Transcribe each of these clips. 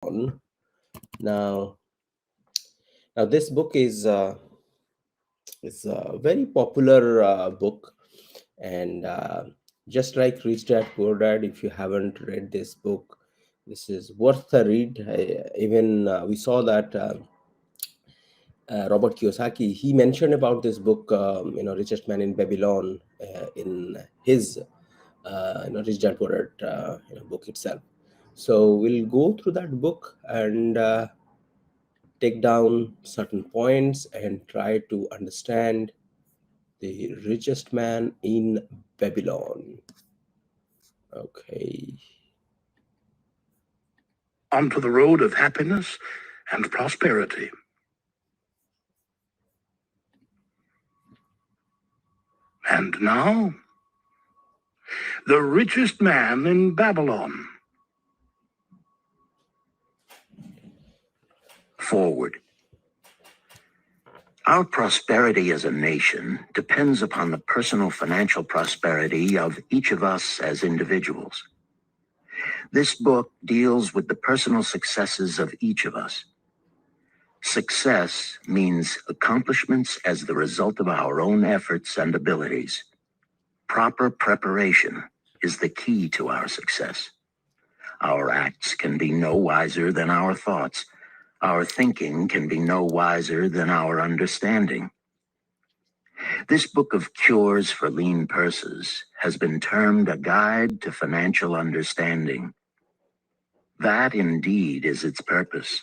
on. Now, now this book is a very popular book, and just like Rich Dad Poor Dad, if you haven't read this book, this is worth a read. Even we saw that Robert Kiyosaki, he mentioned about this book, Richest Man in Babylon, in his Rich Dad Poor Dad book itself. So we'll go through that book and take down certain points and try to understand the richest man in Babylon. Okay. Onto the road of happiness and prosperity. And now, the richest man in Babylon. Forward. Our prosperity as a nation depends upon the personal financial prosperity of each of us as individuals. This book deals with the personal successes of each of us. Success means accomplishments as the result of our own efforts and abilities. Proper preparation is the key to our success. Our acts can be no wiser than our thoughts. Our thinking can be no wiser than our understanding. This book of cures for lean purses has been termed a guide to financial understanding. That indeed is its purpose,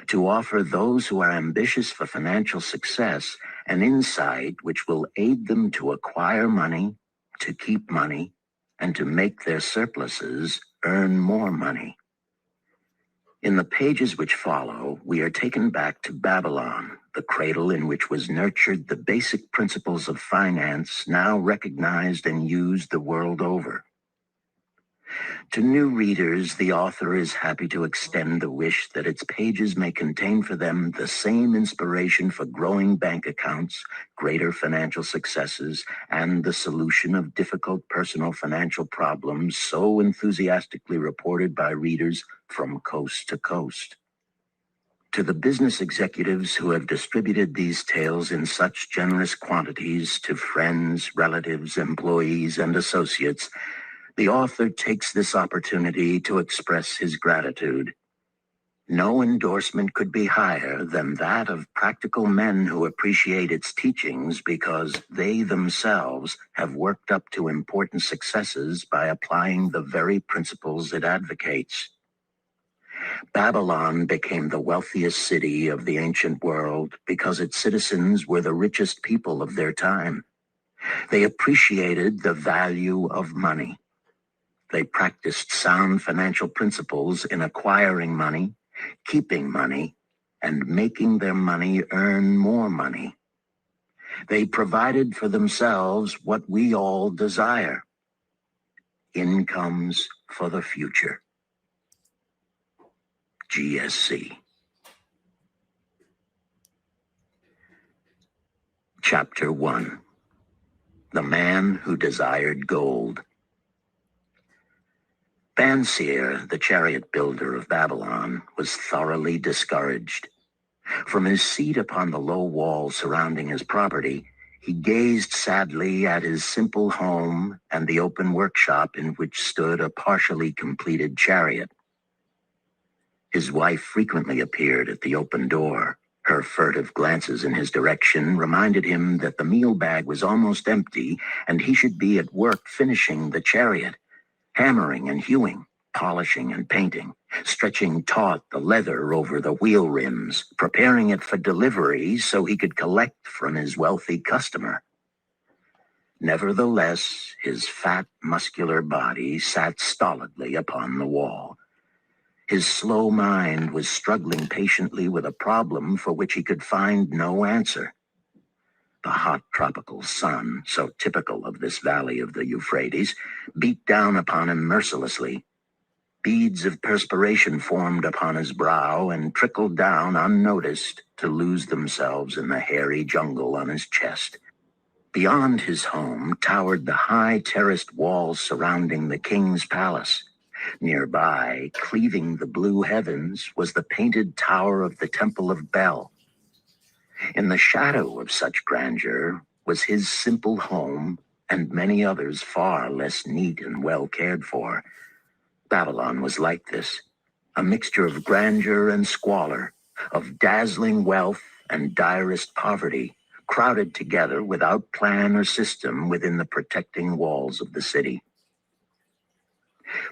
to offer those who are ambitious for financial success an insight which will aid them to acquire money, to keep money, and to make their surpluses earn more money. In the pages which follow, we are taken back to Babylon, the cradle in which was nurtured the basic principles of finance now recognized and used the world over. To new readers, the author is happy to extend the wish that its pages may contain for them the same inspiration for growing bank accounts, greater financial successes, and the solution of difficult personal financial problems so enthusiastically reported by readers from coast to coast. To the business executives who have distributed these tales in such generous quantities to friends, relatives, employees, and associates, the author takes this opportunity to express his gratitude. No endorsement could be higher than that of practical men who appreciate its teachings because they themselves have worked up to important successes by applying the very principles it advocates. Babylon became the wealthiest city of the ancient world because its citizens were the richest people of their time. They appreciated the value of money. They practiced sound financial principles in acquiring money, keeping money, and making their money earn more money. They provided for themselves what we all desire: incomes for the future. GSC. Chapter 1. The Man Who Desired Gold. Banseer, the chariot builder of Babylon, was thoroughly discouraged. From his seat upon the low wall surrounding his property, he gazed sadly at his simple home and the open workshop in which stood a partially completed chariot. His wife frequently appeared at the open door. Her furtive glances in his direction reminded him that the meal bag was almost empty and he should be at work finishing the chariot, hammering and hewing, polishing and painting, stretching taut the leather over the wheel rims, preparing it for delivery so he could collect from his wealthy customer. Nevertheless, his fat, muscular body sat stolidly upon the wall. His slow mind was struggling patiently with a problem for which he could find no answer. The hot tropical sun, so typical of this valley of the Euphrates, beat down upon him mercilessly. Beads of perspiration formed upon his brow and trickled down unnoticed to lose themselves in the hairy jungle on his chest. Beyond his home towered the high terraced walls surrounding the king's palace. Nearby, cleaving the blue heavens, was the painted tower of the Temple of Bel. In the shadow of such grandeur was his simple home and many others far less neat and well cared for. Babylon was like this, a mixture of grandeur and squalor, of dazzling wealth and direst poverty, crowded together without plan or system within the protecting walls of the city.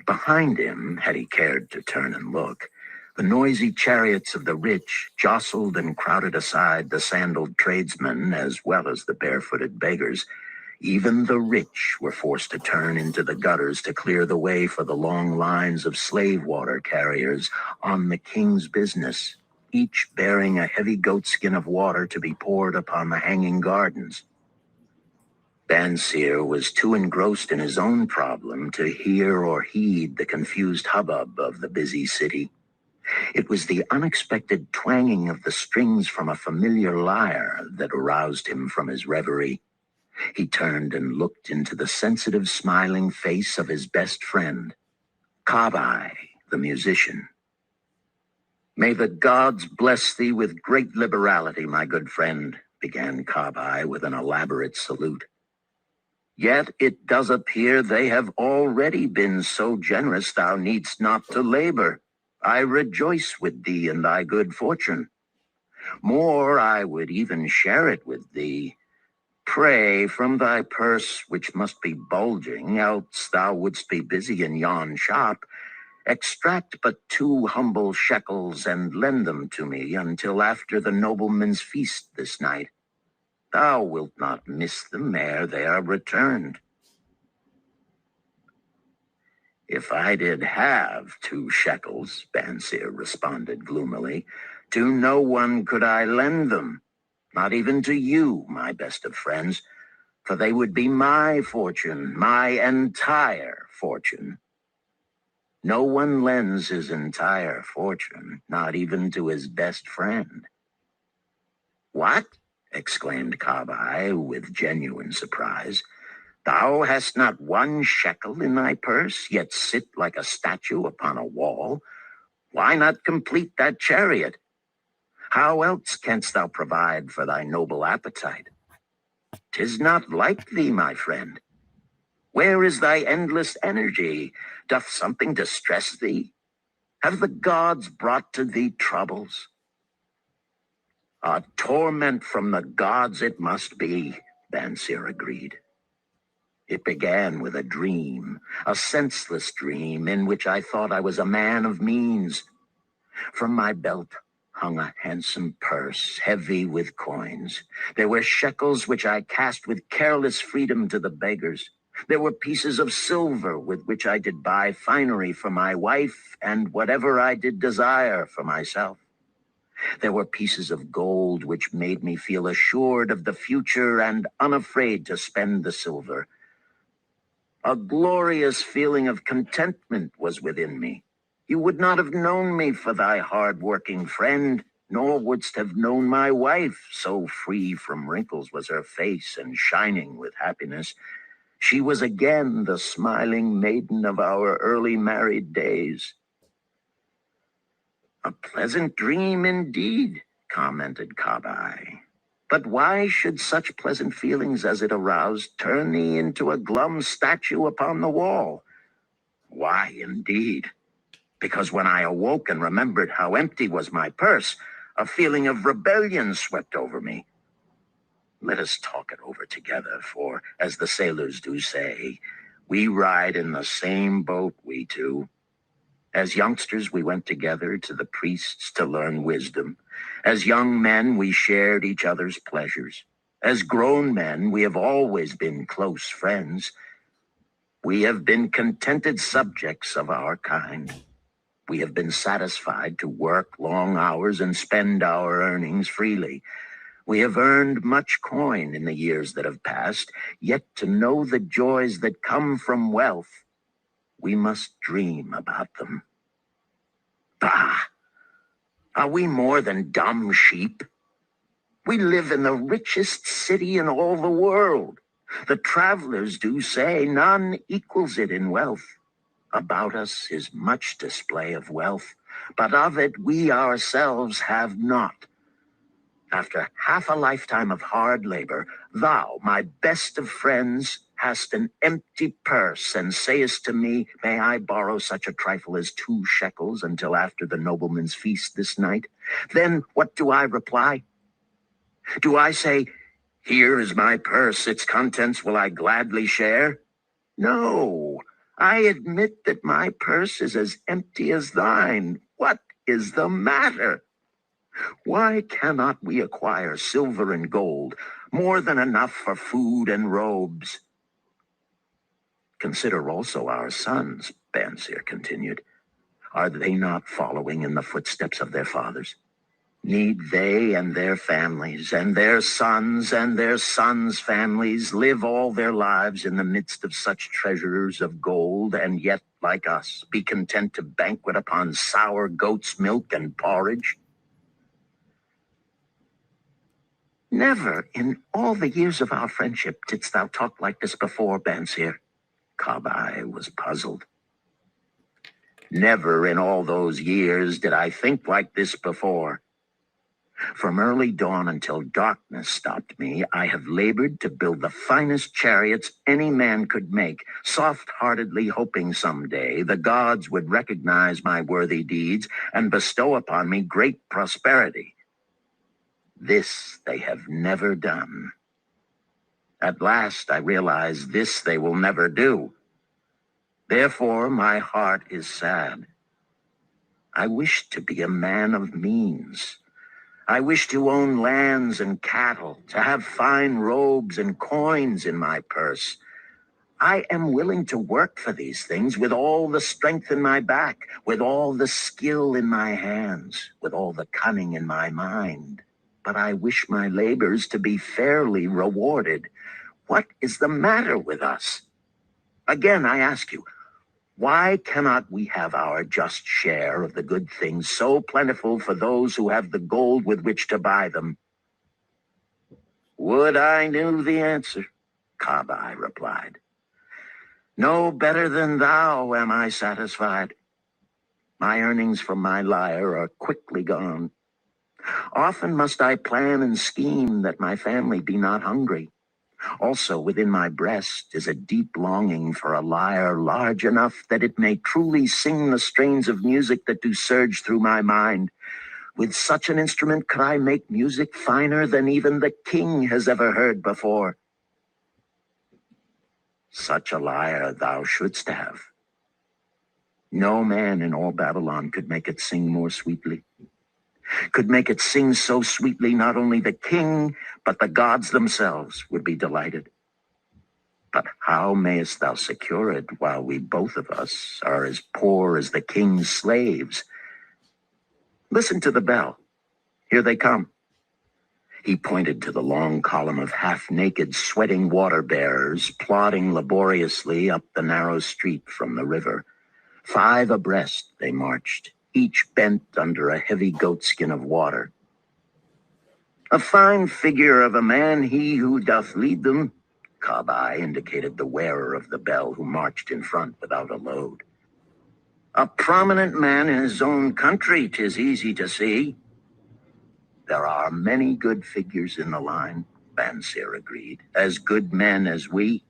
Behind him, had he cared to turn and look, the noisy chariots of the rich jostled and crowded aside the sandaled tradesmen as well as the barefooted beggars. Even the rich were forced to turn into the gutters to clear the way for the long lines of slave water carriers on the king's business, each bearing a heavy goatskin of water to be poured upon the hanging gardens. Bansir was too engrossed in his own problem to hear or heed the confused hubbub of the busy city. It was the unexpected twanging of the strings from a familiar lyre that aroused him from his reverie. He turned and looked into the sensitive, smiling face of his best friend, Kabai, the musician. "May the gods bless thee with great liberality, my good friend," began Kabai with an elaborate salute. "Yet it does appear they have already been so generous thou needst not to labor. I rejoice with thee in thy good fortune. More, I would even share it with thee. Pray from thy purse, which must be bulging, else thou wouldst be busy in yon shop. Extract but 2 humble shekels and lend them to me until after the nobleman's feast this night. Thou wilt not miss them ere they are returned." "If I did have 2 shekels," Bansir responded gloomily, "to no one could I lend them, not even to you, my best of friends, for they would be my fortune, my entire fortune. No one lends his entire fortune, not even to his best friend." "What?" exclaimed Kabai with genuine surprise. "Thou hast not 1 shekel in thy purse, yet sit like a statue upon a wall. Why not complete that chariot? How else canst thou provide for thy noble appetite? 'Tis not like thee, my friend. Where is thy endless energy? Doth something distress thee? Have the gods brought to thee troubles?" "A torment from the gods it must be," Bansir agreed. "It began with a dream, a senseless dream in which I thought I was a man of means. From my belt hung a handsome purse, heavy with coins. There were shekels which I cast with careless freedom to the beggars. There were pieces of silver with which I did buy finery for my wife and whatever I did desire for myself. There were pieces of gold which made me feel assured of the future and unafraid to spend the silver. A glorious feeling of contentment was within me. You would not have known me for thy hard-working friend, nor wouldst have known my wife, so free from wrinkles was her face and shining with happiness. She was again the smiling maiden of our early married days." "A pleasant dream indeed," commented Kabai. "But why should such pleasant feelings as it aroused turn thee into a glum statue upon the wall?" "Why, indeed? Because when I awoke and remembered how empty was my purse, a feeling of rebellion swept over me. Let us talk it over together, for, as the sailors do say, we ride in the same boat, we two. As youngsters, we went together to the priests to learn wisdom. As young men, we shared each other's pleasures. As grown men, we have always been close friends. We have been contented subjects of our kind. We have been satisfied to work long hours and spend our earnings freely. We have earned much coin in the years that have passed, yet to know the joys that come from wealth, we must dream about them. Bah! Are we more than dumb sheep? We live in the richest city in all the world. The travelers do say none equals it in wealth. About us is much display of wealth, but of it we ourselves have not. After half a lifetime of hard labor, thou, my best of friends, hast an empty purse, and sayest to me, may I borrow such a trifle as 2 shekels until after the nobleman's feast this night? Then what do I reply? Do I say, here is my purse, its contents will I gladly share? No, I admit that my purse is as empty as thine. What is the matter? Why cannot we acquire silver and gold, more than enough for food and robes? Consider also our sons, Bansir continued. Are they not following in the footsteps of their fathers? Need they and their families and their sons' families live all their lives in the midst of such treasures of gold, and yet, like us, be content to banquet upon sour goat's milk and porridge? Never in all the years of our friendship didst thou talk like this before, Bansir. Kabai was puzzled. Never in all those years did I think like this before. From early dawn until darkness stopped me, I have labored to build the finest chariots any man could make, soft-heartedly hoping someday the gods would recognize my worthy deeds and bestow upon me great prosperity. This they have never done. At last I realize this they will never do. Therefore my heart is sad. I wish to be a man of means. I wish to own lands and cattle, to have fine robes and coins in my purse. I am willing to work for these things with all the strength in my back, with all the skill in my hands, with all the cunning in my mind. But I wish my labors to be fairly rewarded. What is the matter with us? Again, I ask you, why cannot we have our just share of the good things so plentiful for those who have the gold with which to buy them? Would I knew the answer, Kabai replied. No better than thou am I satisfied. My earnings from my lyre are quickly gone. Often must I plan and scheme that my family be not hungry. Also within my breast is a deep longing for a lyre large enough that it may truly sing the strains of music that do surge through my mind. With such an instrument could I make music finer than even the king has ever heard before. Such a lyre thou shouldst have. No man in all Babylon could make it sing more sweetly. Could make it sing so sweetly not only the king, but the gods themselves would be delighted. But how mayest thou secure it while we both of us are as poor as the king's slaves? Listen to the bell. Here they come. He pointed to the long column of half-naked, sweating water-bearers plodding laboriously up the narrow street from the river. 5 abreast they marched, each bent under a heavy goatskin of water. A fine figure of a man he who doth lead them, Kabai indicated the wearer of the bell who marched in front without a load. A prominent man in his own country, 'tis easy to see. There are many good figures in the line, Bansir agreed, as good men as we.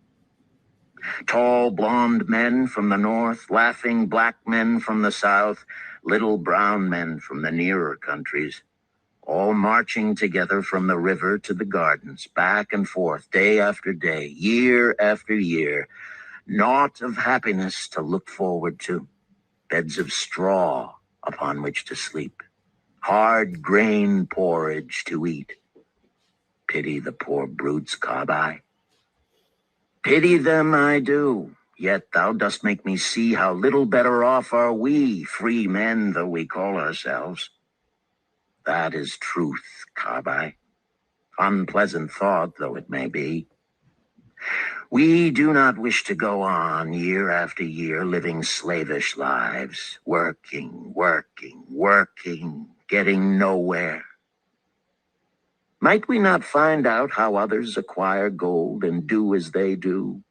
Tall, blond men from the north, laughing black men from the south, little brown men from the nearer countries, all marching together from the river to the gardens, back and forth, day after day, year after year. Naught of happiness to look forward to, beds of straw upon which to sleep, hard grain porridge to eat. Pity the poor brutes, Kabai. Pity them I do, yet thou dost make me see how little better off are we, free men though we call ourselves. That is truth, Kabai. Unpleasant thought though it may be. We do not wish to go on year after year living slavish lives, working, getting nowhere. Might we not find out how others acquire gold and do as they do?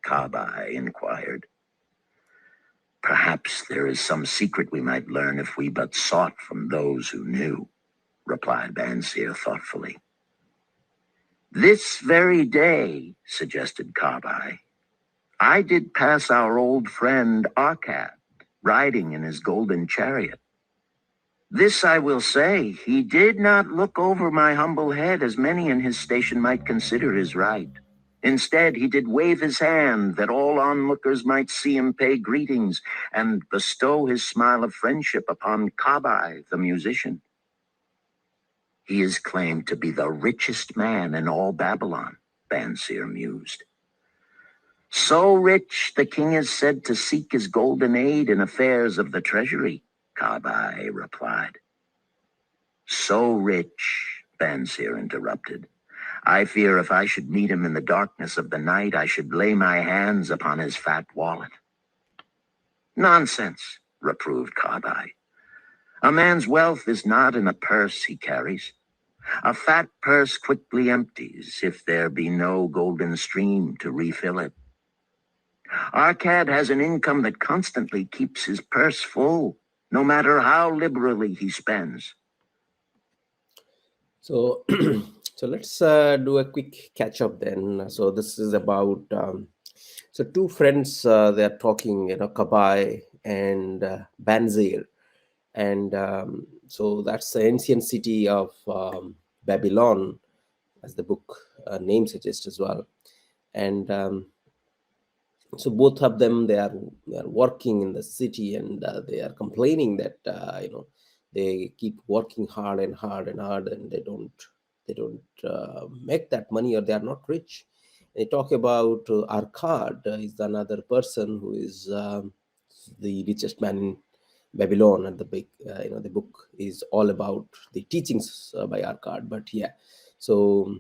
Kabai inquired. Perhaps there is some secret we might learn if we but sought from those who knew, replied Banseer thoughtfully. This very day, suggested Kabai, I did pass our old friend Arkad, riding in his golden chariot. This I will say, he did not look over my humble head as many in his station might consider his right. Instead, he did wave his hand that all onlookers might see him pay greetings and bestow his smile of friendship upon Kabai, the musician. He is claimed to be the richest man in all Babylon, Banseer mused. So rich, the king is said to seek his golden aid in affairs of the treasury, Kabai replied. So rich, Banseer interrupted. I fear if I should meet him in the darkness of the night, I should lay my hands upon his fat wallet. Nonsense, reproved Kabai. A man's wealth is not in a purse he carries. A fat purse quickly empties if there be no golden stream to refill it. Arkad has an income that constantly keeps his purse full, no matter how liberally he spends. So, so let's do a quick catch up then. So this is about so two friends they are talking, Kabai and Banzir, and so that's the ancient city of Babylon, as the book name suggests as well, and so both of them they are working in the city, and they are complaining that they keep working hard and hard and hard, and they don't make that money, or they are not rich. They talk about Arcad is another person who is the richest man in Babylon, and the big the book is all about the teachings by Arcad. But yeah, so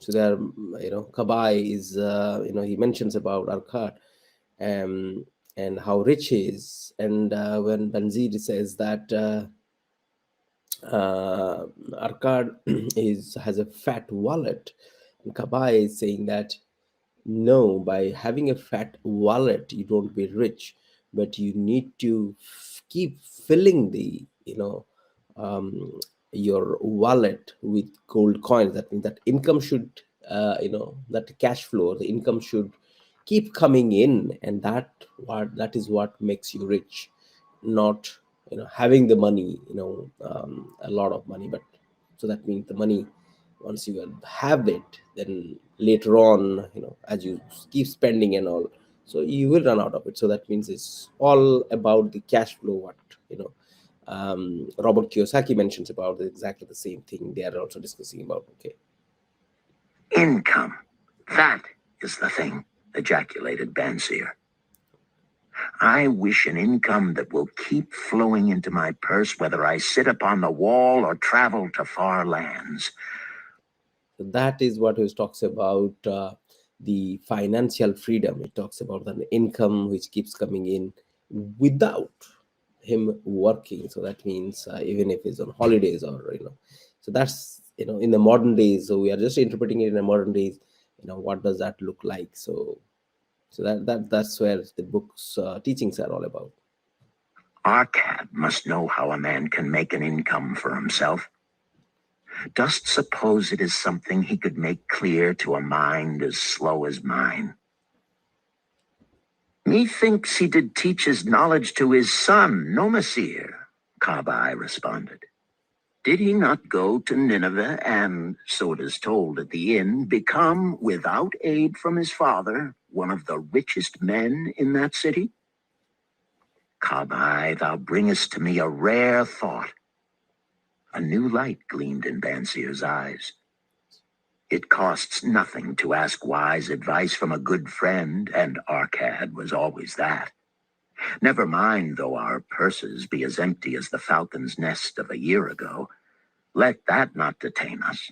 there, Kabai is, he mentions about Arcad, and how rich he is. And when Banzir says that Arcad has a fat wallet, and Kabai is saying that no, by having a fat wallet, you don't be rich, but you need to keep filling the, your wallet with gold coins. That means that income should, that cash flow, the income should keep coming in, and that is what makes you rich, not having the money, a lot of money. But so that means the money, once you have it, then later on, as you keep spending and all, so you will run out of it. So that means it's all about the cash flow. What Robert Kiyosaki mentions about exactly the same thing they are also discussing about. Okay. Income. That is the thing, ejaculated Banseer. I wish an income that will keep flowing into my purse, whether I sit upon the wall or travel to far lands. So that is what he talks about, the financial freedom. It talks about an income which keeps coming in without him working. So that means even if he's on holidays, or so that's in the modern days. So we are just interpreting it in the modern days. What does that look like? So that's where the book's teachings are all about. Arkad must know how a man can make an income for himself. Dost suppose it is something he could make clear to a mind as slow as mine? Methinks he did teach his knowledge to his son, Nomasir, Kabai responded. Did he not go to Nineveh and, so it is told at the inn, become, without aid from his father, one of the richest men in that city? Kabai, thou bringest to me a rare thought. A new light gleamed in Banseer's eyes. It costs nothing to ask wise advice from a good friend, and Arkad was always that. Never mind though our purses be as empty as the falcon's nest of a year ago. Let that not detain us.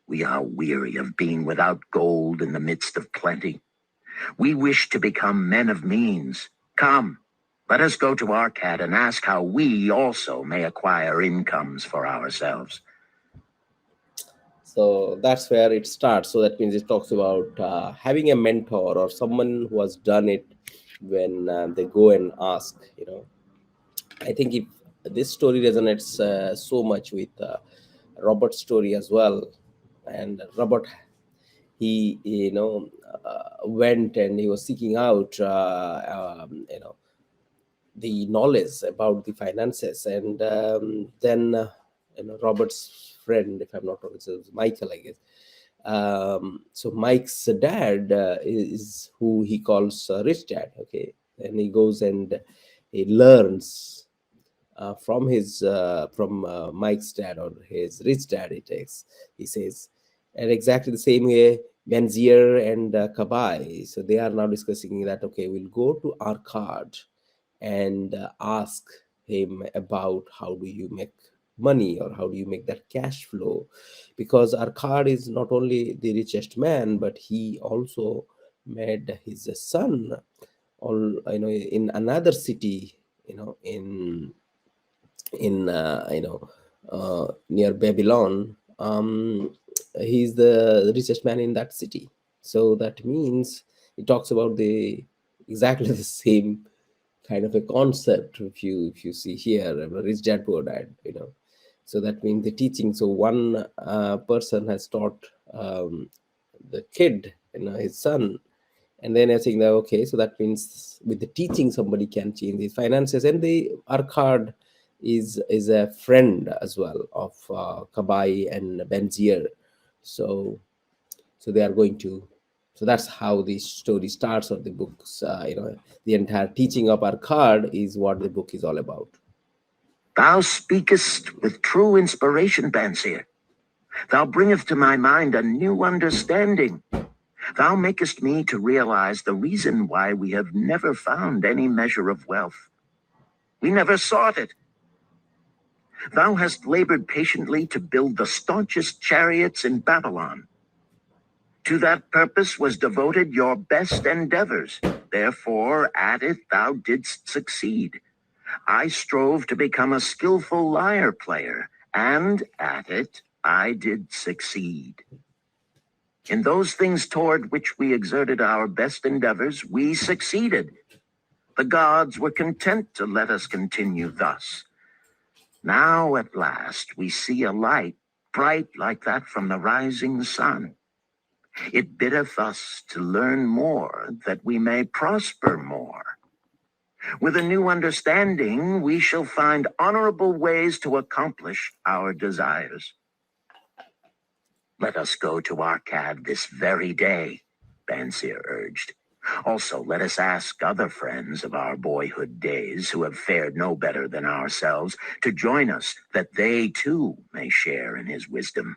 We are weary of being without gold in the midst of plenty. We wish to become men of means. Come, let us go to Arkad and ask how we also may acquire incomes for ourselves. So that's where it starts. So that means it talks about having a mentor or someone who has done it, when they go and ask, I think if this story resonates so much with Robert's story as well. And Robert, he went and he was seeking out the knowledge about the finances. And then Robert's friend, if I'm not wrong, it was Michael, I guess. So Mike's dad is who he calls Rich Dad. Okay, and he goes and he learns from Mike's dad, or his rich dad. He says, and exactly the same way Benzier and Kabai. So they are now discussing that, okay, we'll go to our card and ask him about how do you make money, or how do you make that cash flow, because our card is not only the richest man, but he also made his son all, in another city, in near Babylon. He's the richest man in that city. So that means it talks about the exactly the same kind of a concept. If you see here, rich dad poor dad. So that means the teaching. So one person has taught the kid, his son, and then I think that, okay, so that means with the teaching somebody can change his finances. And the Arcad is a friend as well of Kabai and Benzier. So so they are going to, so that's how the story starts, or the books, the entire teaching of Arcad is what the book is all about. Thou speakest with true inspiration, Bansier. Thou bringest to my mind a new understanding. Thou makest me to realize the reason why we have never found any measure of wealth. We never sought it. Thou hast labored patiently to build the staunchest chariots in Babylon. To that purpose was devoted your best endeavors. Therefore, at it thou didst succeed. I strove to become a skillful lyre player, and at it I did succeed. In those things toward which we exerted our best endeavors, we succeeded. The gods were content to let us continue thus. Now at last we see a light, bright like that from the rising sun. It biddeth us to learn more, that we may prosper more. With a new understanding, we shall find honorable ways to accomplish our desires. Let us go to Arcad this very day, Bansier urged. Also, let us ask other friends of our boyhood days who have fared no better than ourselves to join us, that they too may share in his wisdom.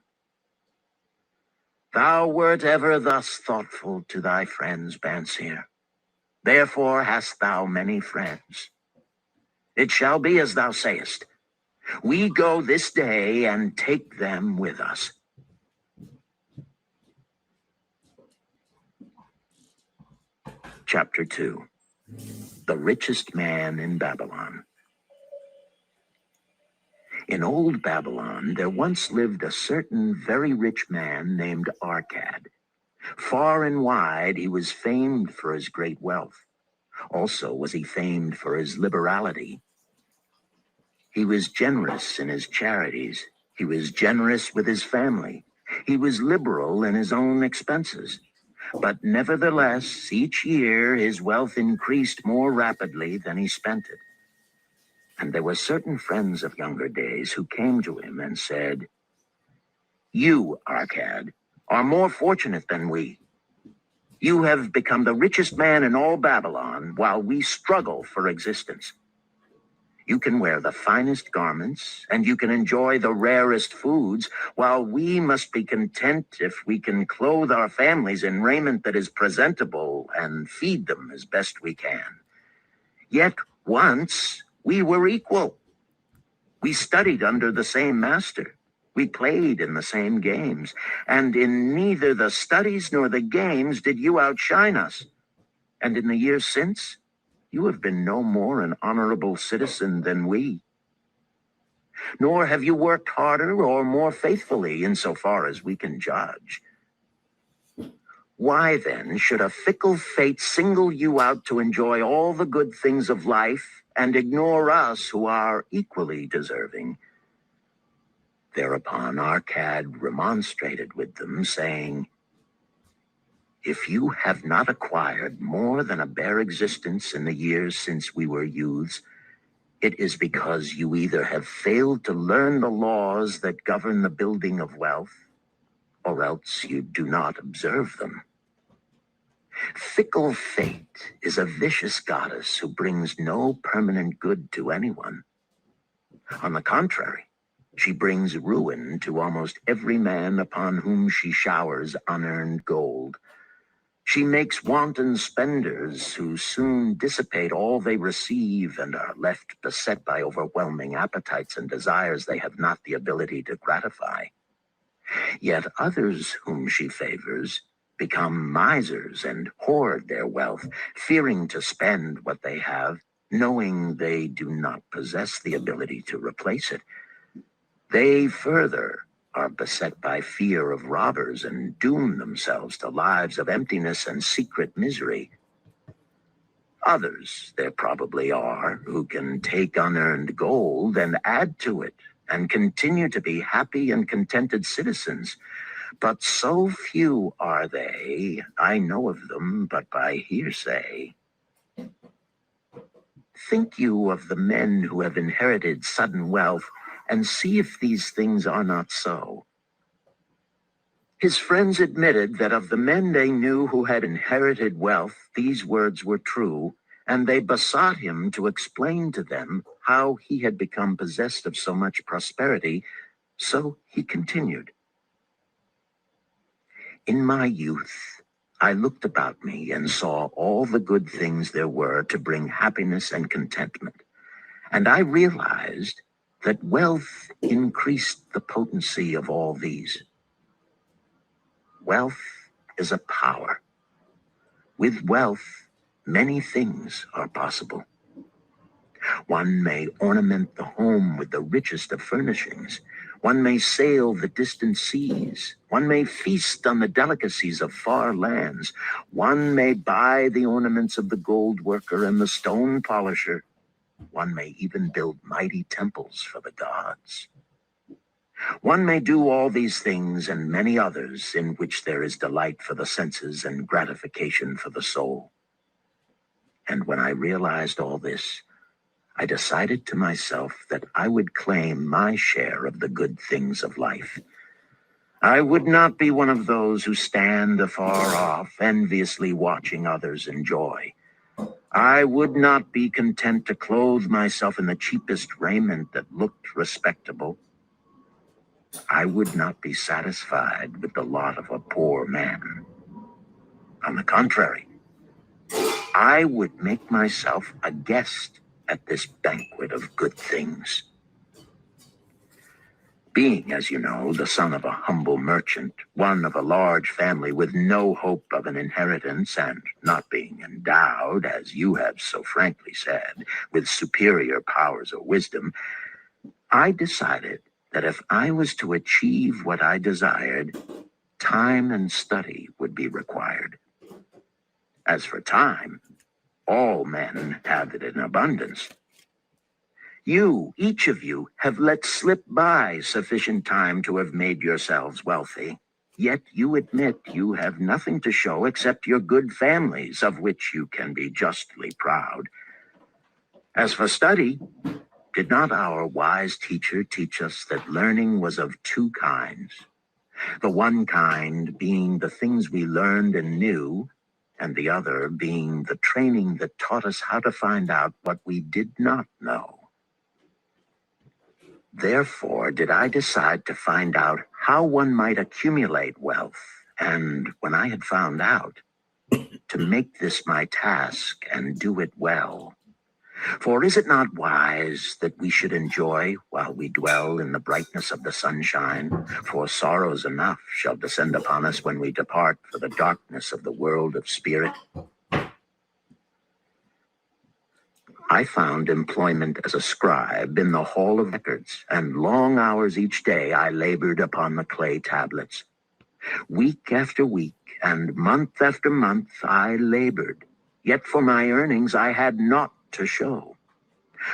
Thou wert ever thus thoughtful to thy friends, Bansier. Therefore hast thou many friends. It shall be as thou sayest. We go this day and take them with us. Chapter 2. The Richest Man in Babylon. In old Babylon, there once lived a certain very rich man named Arcad. Far and wide, he was famed for his great wealth. Also was he famed for his liberality. He was generous in his charities. He was generous with his family. He was liberal in his own expenses. But nevertheless, each year his wealth increased more rapidly than he spent it. And there were certain friends of younger days who came to him and said, You, Arcad, are more fortunate than we. You have become the richest man in all Babylon while we struggle for existence. You can wear the finest garments, and you can enjoy the rarest foods, while we must be content if we can clothe our families in raiment that is presentable and feed them as best we can. Yet once we were equal. We studied under the same master. We played in the same games, and in neither the studies nor the games did you outshine us. And in the years since, you have been no more an honorable citizen than we. Nor have you worked harder or more faithfully insofar as we can judge. Why then should a fickle fate single you out to enjoy all the good things of life and ignore us who are equally deserving? Thereupon Arcad remonstrated with them, saying, if you have not acquired more than a bare existence in the years since we were youths, it is because you either have failed to learn the laws that govern the building of wealth, or else you do not observe them. Fickle fate is a vicious goddess who brings no permanent good to anyone. On the contrary, she brings ruin to almost every man upon whom she showers unearned gold. She makes wanton spenders who soon dissipate all they receive and are left beset by overwhelming appetites and desires they have not the ability to gratify. Yet others whom she favors become misers and hoard their wealth, fearing to spend what they have, knowing they do not possess the ability to replace it. They further are beset by fear of robbers and doom themselves to lives of emptiness and secret misery. Others there probably are who can take unearned gold and add to it and continue to be happy and contented citizens. But so few are they, I know of them but by hearsay. Think you of the men who have inherited sudden wealth, and see if these things are not so. His friends admitted that of the men they knew who had inherited wealth, these words were true, and they besought him to explain to them how he had become possessed of so much prosperity. So he continued, in my youth, I looked about me and saw all the good things there were to bring happiness and contentment, and I realized that wealth increased the potency of all these. Wealth is a power. With wealth, many things are possible. One may ornament the home with the richest of furnishings. One may sail the distant seas. One may feast on the delicacies of far lands. One may buy the ornaments of the gold worker and the stone polisher. One may even build mighty temples for the gods. One may do all these things and many others in which there is delight for the senses and gratification for the soul. And when I realized all this, I decided to myself that I would claim my share of the good things of life. I would not be one of those who stand afar off, enviously watching others enjoy. I would not be content to clothe myself in the cheapest raiment that looked respectable. I would not be satisfied with the lot of a poor man. On the contrary, I would make myself a guest at this banquet of good things. Being, as you know, the son of a humble merchant, one of a large family with no hope of an inheritance, and not being endowed, as you have so frankly said, with superior powers or wisdom, I decided that if I was to achieve what I desired, time and study would be required. As for time, all men have it in abundance. You, each of you, have let slip by sufficient time to have made yourselves wealthy. Yet you admit you have nothing to show except your good families, of which you can be justly proud. As for study, did not our wise teacher teach us that learning was of two kinds? The one kind being the things we learned and knew, and the other being the training that taught us how to find out what we did not know. Therefore did I decide to find out how one might accumulate wealth, and when I had found out, to make this my task and do it well. For is it not wise that we should enjoy while we dwell in the brightness of the sunshine? For sorrows enough shall descend upon us when we depart for the darkness of the world of spirit. I found employment as a scribe in the hall of records, and long hours each day I labored upon the clay tablets. Week after week and month after month I labored, yet for my earnings I had naught to show.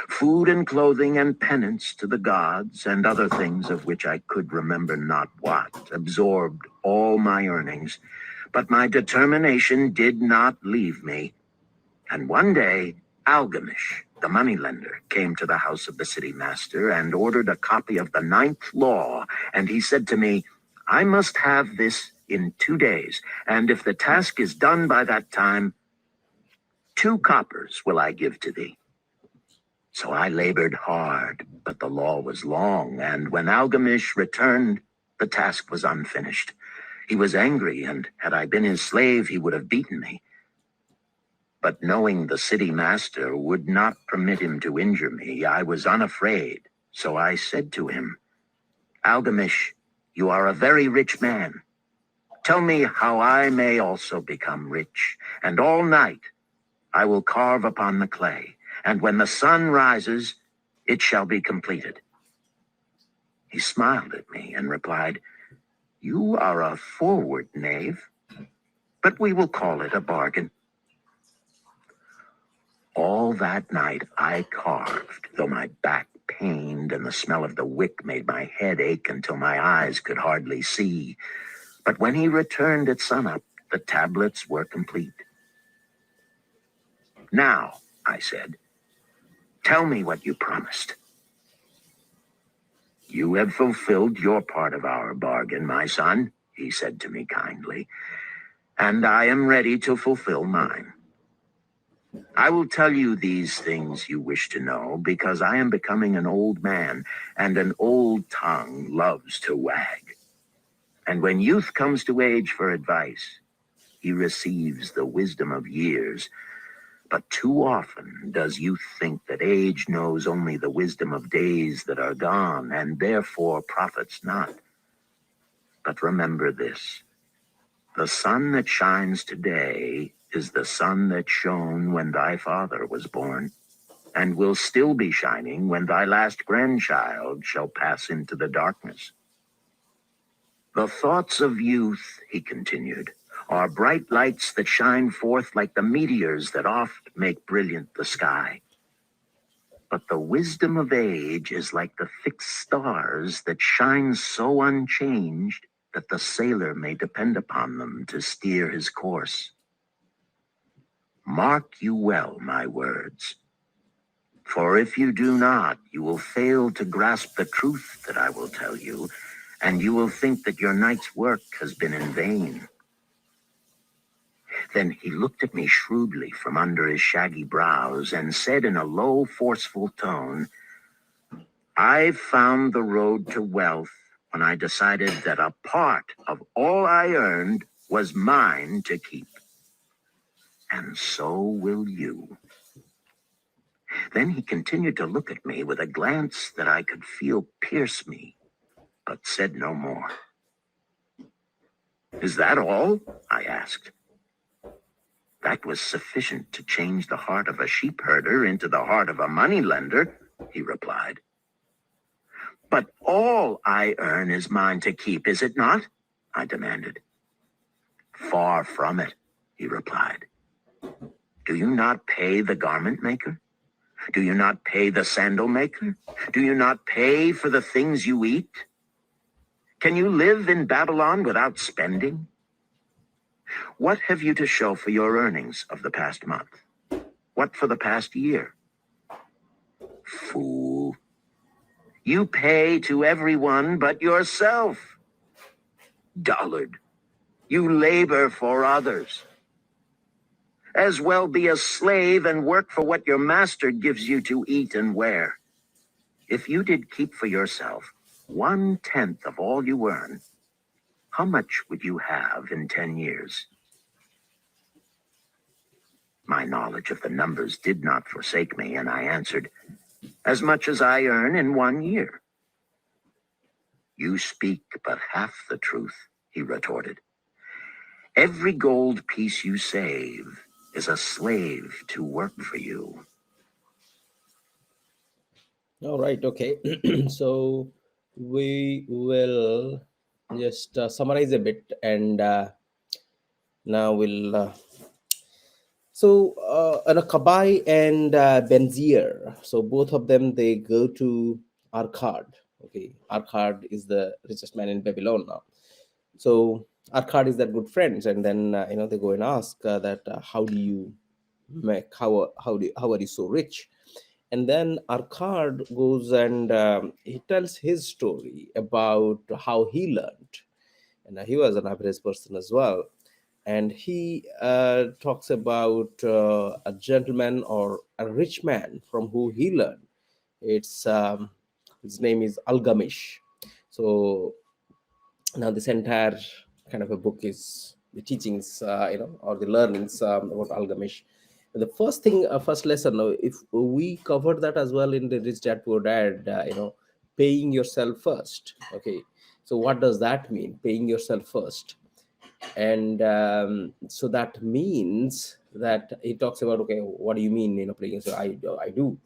Food and clothing and penance to the gods and other things of which I could remember not what absorbed all my earnings, but my determination did not leave me. And one day, Algamish, the moneylender, came to the house of the city master and ordered a copy of the 9th law, and he said to me, I must have this in 2 days, and if the task is done by that time, 2 coppers will I give to thee. So I labored hard, but the law was long, and when Algamish returned, the task was unfinished. He was angry, and had I been his slave, he would have beaten me. But knowing the city master would not permit him to injure me, I was unafraid. So I said to him, Algamish, you are a very rich man. Tell me how I may also become rich, and all night I will carve upon the clay, and when the sun rises, it shall be completed. He smiled at me and replied, You are a forward knave, but we will call it a bargain. All that night I carved, though my back pained and the smell of the wick made my head ache until my eyes could hardly see. But when he returned at sunup, the tablets were complete. Now, I said, tell me what you promised. You have fulfilled your part of our bargain, my son, he said to me kindly, and I am ready to fulfill mine. I will tell you these things you wish to know because I am becoming an old man, and an old tongue loves to wag. And when youth comes to age for advice, he receives the wisdom of years. But too often does youth think that age knows only the wisdom of days that are gone, and therefore profits not. But remember this, the sun that shines today is the sun that shone when thy father was born, and will still be shining when thy last grandchild shall pass into the darkness. The thoughts of youth, he continued, are bright lights that shine forth like the meteors that oft make brilliant the sky. But the wisdom of age is like the fixed stars that shine so unchanged that the sailor may depend upon them to steer his course. Mark you well my words, for if you do not, you will fail to grasp the truth that I will tell you, and you will think that your night's work has been in vain. Then he looked at me shrewdly from under his shaggy brows and said in a low, forceful tone, I found the road to wealth when I decided that a part of all I earned was mine to keep. And so will you. Then he continued to look at me with a glance that I could feel pierce me, but said no more. Is that all? I asked. That was sufficient to change the heart of a sheep herder into the heart of a moneylender, he replied. But all I earn is mine to keep, is it not? I demanded. Far from it, he replied. Do you not pay the garment maker? Do you not pay the sandal maker? Do you not pay for the things you eat? Can you live in Babylon without spending? What have you to show for your earnings of the past month? What for the past year? Fool. You pay to everyone but yourself. Dullard. You labor for others. As well be a slave and work for what your master gives you to eat and wear. If you did keep for yourself 1/10 of all you earn, how much would you have in 10 years? My knowledge of the numbers did not forsake me, and I answered, as much as I earn in 1 year. You speak but half the truth, he retorted. Every gold piece you save is a slave to work for you. All right, okay. So we will. just summarize a bit, and now we'll and a Kabai and Benzier. So both of them, they go to Arcad. Okay, Arcad is the richest man in Babylon now. So Arcad is their good friends, and then they go and ask that how do you make how are you so rich? And then Arcad goes and he tells his story about how he learned, and he was an average person as well. And he talks about a gentleman or a rich man from who he learned. It's his name is Algamish. So now this entire kind of a book is the teachings, or the learnings about Algamish. The first thing, first lesson, if we covered that as well in the Rich Dad Poor Dad, paying yourself first. Okay, so what does that mean, paying yourself first? And so that means that he talks about, okay, what do you mean, paying? So I do,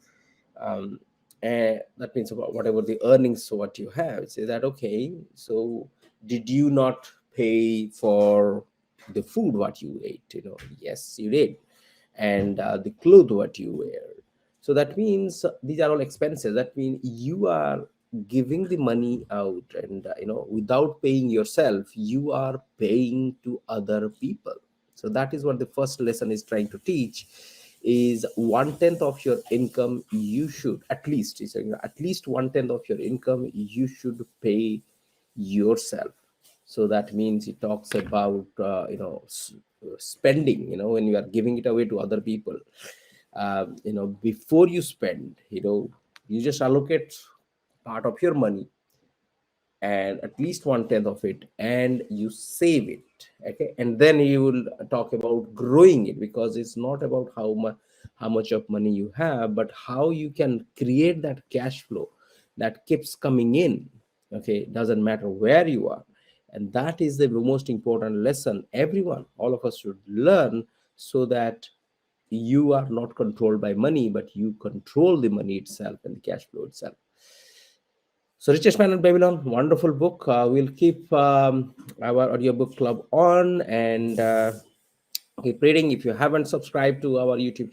um, and that means about whatever the earnings, so what you have, say that, okay, so did you not pay for the food what you ate? Yes, you did. And the clothes what you wear. So that means these are all expenses. That means you are giving the money out, and without paying yourself, you are paying to other people. So that is what the first lesson is trying to teach, is 1/10 of your income you should at least, at least 1/10 of your income you should pay yourself. So that means he talks about spending, when you are giving it away to other people, before you spend, you just allocate part of your money, and at least 1/10 of it, and you save it. Okay, and then you will talk about growing it, because it's not about how much of money you have, but how you can create that cash flow that keeps coming in. Okay, doesn't matter where you are. And that is the most important lesson everyone, all of us, should learn, so that you are not controlled by money, but you control the money itself and the cash flow itself. So, Richest Man in Babylon, wonderful book. We'll keep our audiobook club on, and keep reading. If you haven't subscribed to our YouTube channel,